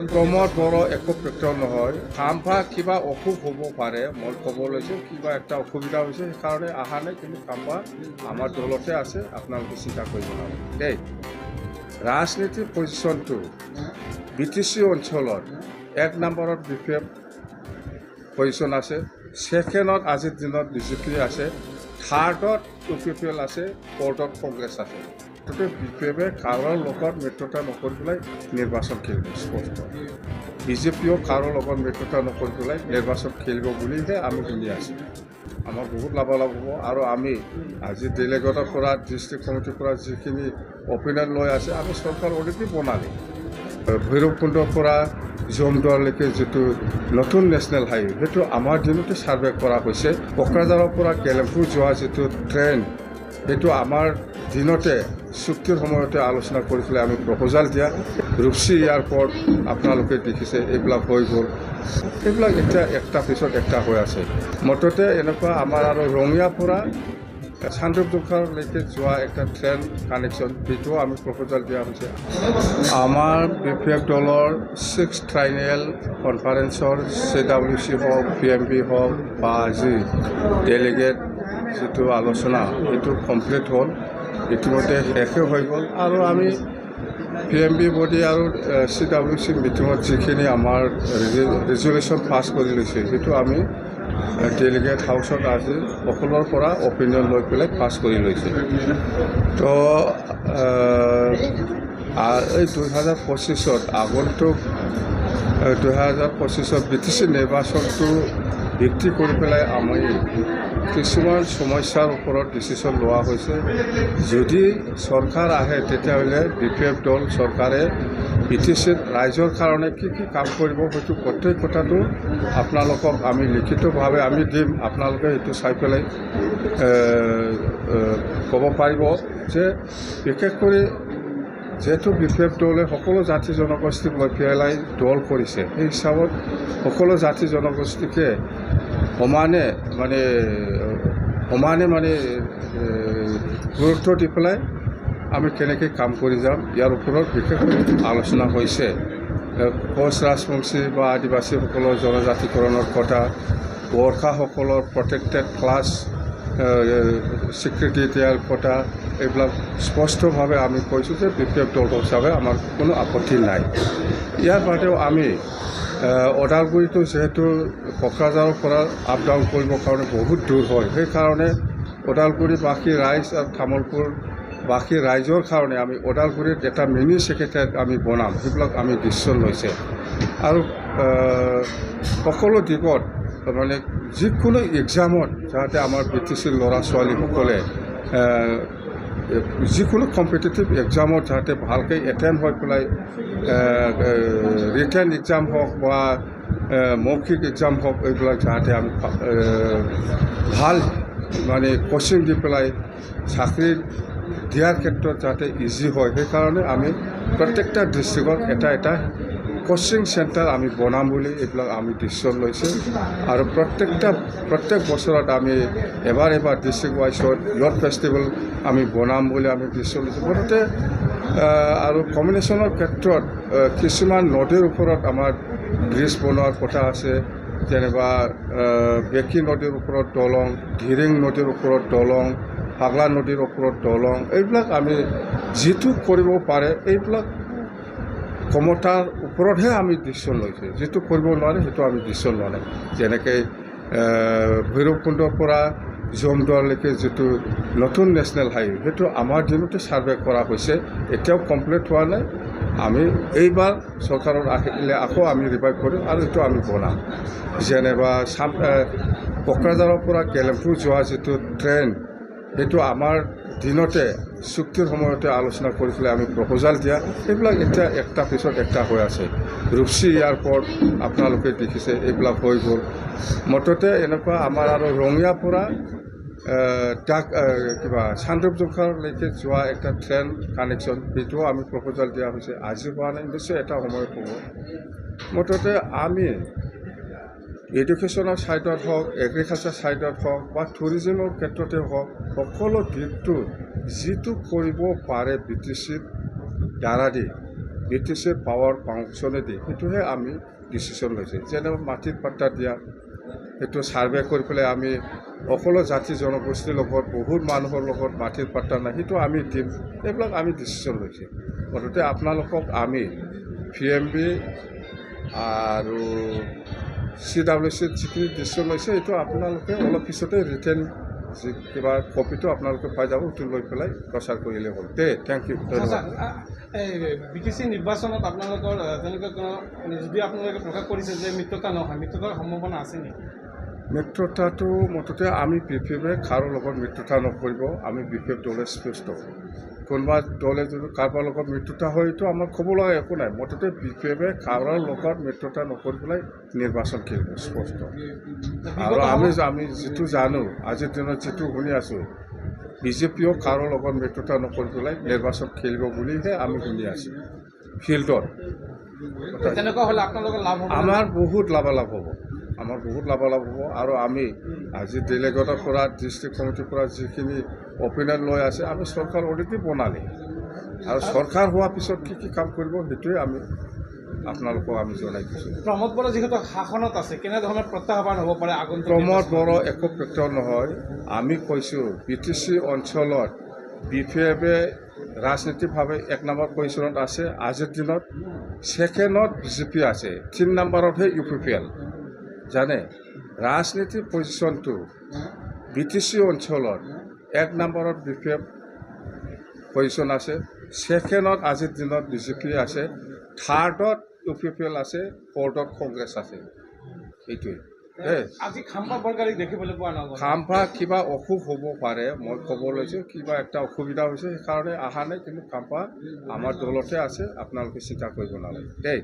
গৰমত বৰ একো প্ৰত্যাহ্বান নহয়। কামভাগ কিবা অসুখ হ'ব পাৰে, মই ক'ব লৈছোঁ কিবা এটা অসুবিধা হৈছে সেইকাৰণে অহা নাই, কিন্তু কামভাগ আমাৰ দলতে আছে, আপোনালোকে চিন্তা কৰিব নালাগে দেই। ৰাজনীতিৰ পজিশ্যনটো BTC অঞ্চলত 1 নম্বৰত BPF পজিশ্যন আছে, ছেকেণ্ডত আজিৰ দিনত BJP আছে, থাৰ্ডত UPPL আছে, ফ'ৰ্থত কংগ্ৰেছ আছে। গতিকে BPFে কাৰোৰ লগত মিত্ৰতা নকৰি পেলাই নিৰ্বাচন খেলিব স্পষ্ট। BJPও কাৰোৰ লগত মিত্ৰতা নকৰি পেলাই নিৰ্বাচন খেলিব বুলিহে আমি শুনি আছোঁ। আমাৰ বহুত লাভালাভ হ'ব। আৰু আমি আজি ডেলিগেটৰ পৰা ডিষ্ট্ৰিক্ট কমিটিৰ পৰা যিখিনি অপিনিয়ন লৈ আছে, আমি চৰকাৰ অলৰেডি বনালোঁ। ভৈৰৱকুণ্ডৰ পৰা জমদুৱাৰলৈকে যিটো নতুন নেশ্যনেল হাইৱে, সেইটো আমাৰ দিনতে ছাৰ্ভে কৰা হৈছে। কোকৰাঝাৰৰ পৰা গেলেমপুৰ যোৱা যিটো ট্ৰেইন, সেইটো আমাৰ দিনতে চুক্তিৰ সময়তে আলোচনা কৰি পেলাই আমি প্ৰপ'জাল দিয়া। ৰূপসী এয়াৰপৰ্ট আপোনালোকে দেখিছে, এইবিলাক হৈ গ'ল। এইবিলাক এতিয়া একটা পিছত একটা হৈ আছে। মুঠতে এনেকুৱা আমাৰ আৰু ৰঙিয়াৰ পৰা চানৰূপজোখালৈকে যোৱা একটা ট্ৰেইন কানেকশ্যন, সেইটোও আমি প্ৰপ'জাল দিয়া হৈছে। আমাৰ BPF দলৰ 6th ট্ৰাইনেল কনফাৰেন্সৰ CWC হওক, PMB হওক বা আজি ডেলিগেট যিটো আলোচনা, সেইটো কমপ্লিট হ'ল, ইতিমধ্যে শেষে হৈ গ'ল। আৰু আমি PMB বডি আৰু CWC মিটিঙত যিখিনি আমাৰ ৰেজুলেশ্যন পাছ কৰি লৈছে, সেইটো আমি ডেলিগেট হাউচত আজি সকলোৰ পৰা অপিনিয়ন লৈ পেলাই পাছ কৰি লৈছে। তো এই 2025 আগন্তুক 2025 BTC নিৰ্বাচনটো ভিত্তি কৰি পেলাই আমি কিছুমান সমস্যাৰ ওপৰত ডিচিশ্যন লোৱা হৈছে। যদি চৰকাৰ আহে, তেতিয়াহ'লে BPF দল চৰকাৰে BTCত ৰাইজৰ কাৰণে কি কি কাম কৰিব, সেইটো প্ৰত্যেক কথাটো আপোনালোকক আমি লিখিতভাৱে আমি দিম। আপোনালোকে সেইটো চাই পেলাই ক'ব পাৰিব যে বিশেষ কৰি যিহেতু BPF দলে সকলো জাতি জনগোষ্ঠীক লৈ পেলাই দল কৰিছে, সেই হিচাপত সকলো জাতি জনগোষ্ঠীকে সমানে গুৰুত্ব দি পেলাই আমি কেনেকৈ কাম কৰি যাম, ইয়াৰ ওপৰত বিশেষকৈ আলোচনা হৈছে। কোচ ৰাজবংশী বা আদিবাসীসকলৰ জনজাতিকৰণৰ কথা, গোৰ্খাসকলৰ প্ৰটেক্টেড ক্লাছ স্বীকৃতি দিয়াৰ কথা, এইবিলাক স্পষ্টভাৱে আমি কৈছোঁ যে BPF দল হিচাপে আমাৰ কোনো আপত্তি নাই। ইয়াৰ বাদেও আমি ওদালগুৰিটো যিহেতু কোকৰাঝাৰৰ পৰা আপ ডাউন কৰিবৰ কাৰণে বহুত দূৰ হয়, সেইকাৰণে ওদালগুৰিবাসী ৰাইজ আৰু তামোলপুৰ বাকী ৰাইজৰ কাৰণে আমি ওদালগুৰিত এটা মিনি ছেক্ৰেটাৰিয়েট আমি বনাম, সেইবিলাক আমি ডিচিশ্যন লৈছে। আৰু সকলো দিশত যিকোনো এক্সামত যাতে আমাৰ BTCৰ ল'ৰা ছোৱালীসকলে যিকোনো কম্পিটিটিভ এক্সামত যাতে ভালকৈ এটেণ্ড হৈ পেলাই ৰিটেন এক্সাম হওক বা মৌখিক এক্সাম হওক, এইবিলাক যাতে আমি ভাল কোচিং দি পেলাই চাকৰি দিয়াৰ ক্ষেত্ৰত যাতে ইজি হয়, সেইকাৰণে আমি প্ৰত্যেকটা ডিষ্ট্ৰিক্টত এটা কোচিং চেণ্টাৰ আমি বনাম বুলি এইবিলাক আমি ডিচিশ্যন লৈছে। আৰু প্ৰত্যেক বছৰত আমি এবাৰ ডিষ্ট্ৰিক্ট ৱাইজত ইয়থ ফেষ্টিভেল আমি বনাম বুলি আমি ডিচিশ্যন লৈছোঁ। মুঠতে আৰু কমিউনিকেশ্যনৰ ক্ষেত্ৰত কিছুমান নদীৰ ওপৰত আমাৰ ব্ৰিজ বনোৱাৰ কথা আছে, যেনিবা বেকী নদীৰ ওপৰত দলং, ধিৰিং নদীৰ ওপৰত দলং, পাগলা নদীৰ ওপৰত দলং, এইবিলাক আমি যিটো কৰিব পাৰে, এইবিলাক ক্ষমতাৰ ওপৰতহে আমি ডিচিশ্যন লৈছোঁ। যিটো কৰিব নোৱাৰে সেইটো আমি ডিচিশ্যন লোৱা নাই। যেনেকৈ ভৈৰৱকুণ্ডৰ পৰা জমদুৱাৰলৈকে যিটো নতুন নেশ্যনেল হাইৱে, সেইটো আমাৰ দিনতে ছাৰ্ভে কৰা হৈছে, এতিয়াও কমপ্লিট হোৱা নাই। আমি এইবাৰ চৰকাৰত আহিলে আকৌ আমি ৰিভাইভ কৰিম আৰু সেইটো আমি বনাম। যেনিবা কোকৰাঝাৰৰ পৰা গেলেমপুৰ যোৱা যিটো ট্ৰেইন, সেইটো আমাৰ দিনতে চুক্তিৰ সময়তে আলোচনা কৰি পেলাই আমি প্ৰপ'জাল দিয়া। এইবিলাক এতিয়া একটা পিছত একটা হৈ আছে। ৰূপসী এয়াৰপৰ্ট আপোনালোকে দেখিছে, এইবিলাক হৈ গ'ল। মুঠতে এনেকুৱা আমাৰ আৰু ৰঙিয়াৰ পৰা চানৰূপজোখালৈকে যোৱা একটা ট্ৰেইন কানেকশ্যন, সেইটোও আমি প্ৰপ'জাল দিয়া হৈছে। আজি হোৱা নাই, নিশ্চয় এটা সময়ত হ'ব। মুঠতে আমি এডুকেশ্যনৰ ছাইডত হওক, এগ্ৰিকালচাৰ ছাইডত হওক বা টুৰিজিমৰ ক্ষেত্ৰতে হওক, সকলো দিশটো যিটো কৰিব পাৰে BTCৰ দ্বাৰা দি BTCৰ পাৱাৰ ফাংচনেদি সেইটোহে আমি ডিচিশ্যন লৈছোঁ। যেনে মাটিৰ পাট্টা দিয়া, সেইটো ছাৰ্ভে কৰি পেলাই আমি সকলো জাতি জনগোষ্ঠীৰ লগত বহুত মানুহৰ লগত মাটিৰ পাট্টা নাই, সেইটো আমি দিম। এইবিলাক আমি ডিচিশ্যন লৈছোঁ। মুঠতে আপোনালোকক আমি PMB আৰু CWC যিখিনি ডিচিশ্যন লৈছে এইটো আপোনালোকে অলপ পিছতে ৰিটেন যি কিবা কপিটো আপোনালোকে পাই যাব, সেইটো লৈ পেলাই প্ৰচাৰ কৰিলে হ'ল। থেংক ইউ, ধন্যবাদ। এই BTC নিৰ্বাচনত আপোনালোকৰ তেনেকৈ যদি আপোনালোকে প্ৰকাশ কৰিছে যে মিত্ৰতা নহয়, মিত্ৰতাৰ সম্ভাৱনা আছে নেকি? মিত্ৰতাটো মুঠতে আমি BPFে কাৰো লগত মিত্ৰতা নকৰিব। আমি BPF দলে স্পষ্ট। কোনোবা দলে যদি কাৰোবাৰ লগত মিত্ৰতা হয় এইটো আমাৰ ক'ব লগা একো নাই। মুঠতে BPFে কাৰোৰ লগত মিত্ৰতা নকৰি পেলাই নিৰ্বাচন খেলিব, স্পষ্ট। আৰু আমি যিটো জানো, আজিৰ দিনত যিটো শুনি আছোঁ, BJPও কাৰোৰ লগত মিত্ৰতা নকৰি পেলাই নিৰ্বাচন খেলিব বুলিহে আমি শুনি আছোঁ ফিল্ডত। তেনেকুৱা হ'লে আপোনালোকৰ লাভ হ'ব? আমাৰ বহুত লাভালাভ হ'ব, আমাৰ বহুত লাভালাভ হ'ব। আৰু আমি আজি ডেলিগেটৰ পৰা ডিষ্ট্ৰিক্ট কমিটিৰ পৰা যিখিনি অপিনিয়ন লৈ আছে, আমি চৰকাৰ অলৰেডি বনালে। আৰু চৰকাৰ হোৱাৰ পিছত কি কাম কৰিব সেইটোৱে আমি আপোনালোকক আমি জনাই দিছোঁ। প্ৰমোদ বড়ো যিহেতু শাসনত আছে, কেনেধৰণৰ প্ৰত্যাহ্বান হ'ব পাৰে আগন্তুক? প্ৰমোদ বড়ো একো প্ৰত্যাহ্বান নহয়। আমি কৈছোঁ BTC অঞ্চলত BPFে ৰাজনীতিকভাৱে 1 নম্বৰ পজিশ্যনত আছে আজিৰ দিনত। ছেকেণ্ডত BJP আছে, 3 নম্বৰতহে UPPL। জানে ৰাজনীতিৰ পজিশ্যনটো BTC অঞ্চলত 1 নম্বৰত BPF পজিশ্যন আছে, ছেকেণ্ডত আজিৰ দিনত BJP আছে, থাৰ্ডত UPPL আছে, ফ'ৰ্থত কংগ্ৰেছ আছে। সেইটোৱে। আজি খাম্পা বৰগাড়ীক দেখিবলৈ পোৱা নগ'ল। খাম্পা কিবা অসুখ হ'ব পাৰে, মই ক'ব লৈছোঁ কিবা এটা অসুবিধা হৈছে, সেইকাৰণে অহা নাই। কিন্তু খাম্পা আমাৰ দলতে আছে, আপোনালোকে চিন্তা কৰিব নালাগে।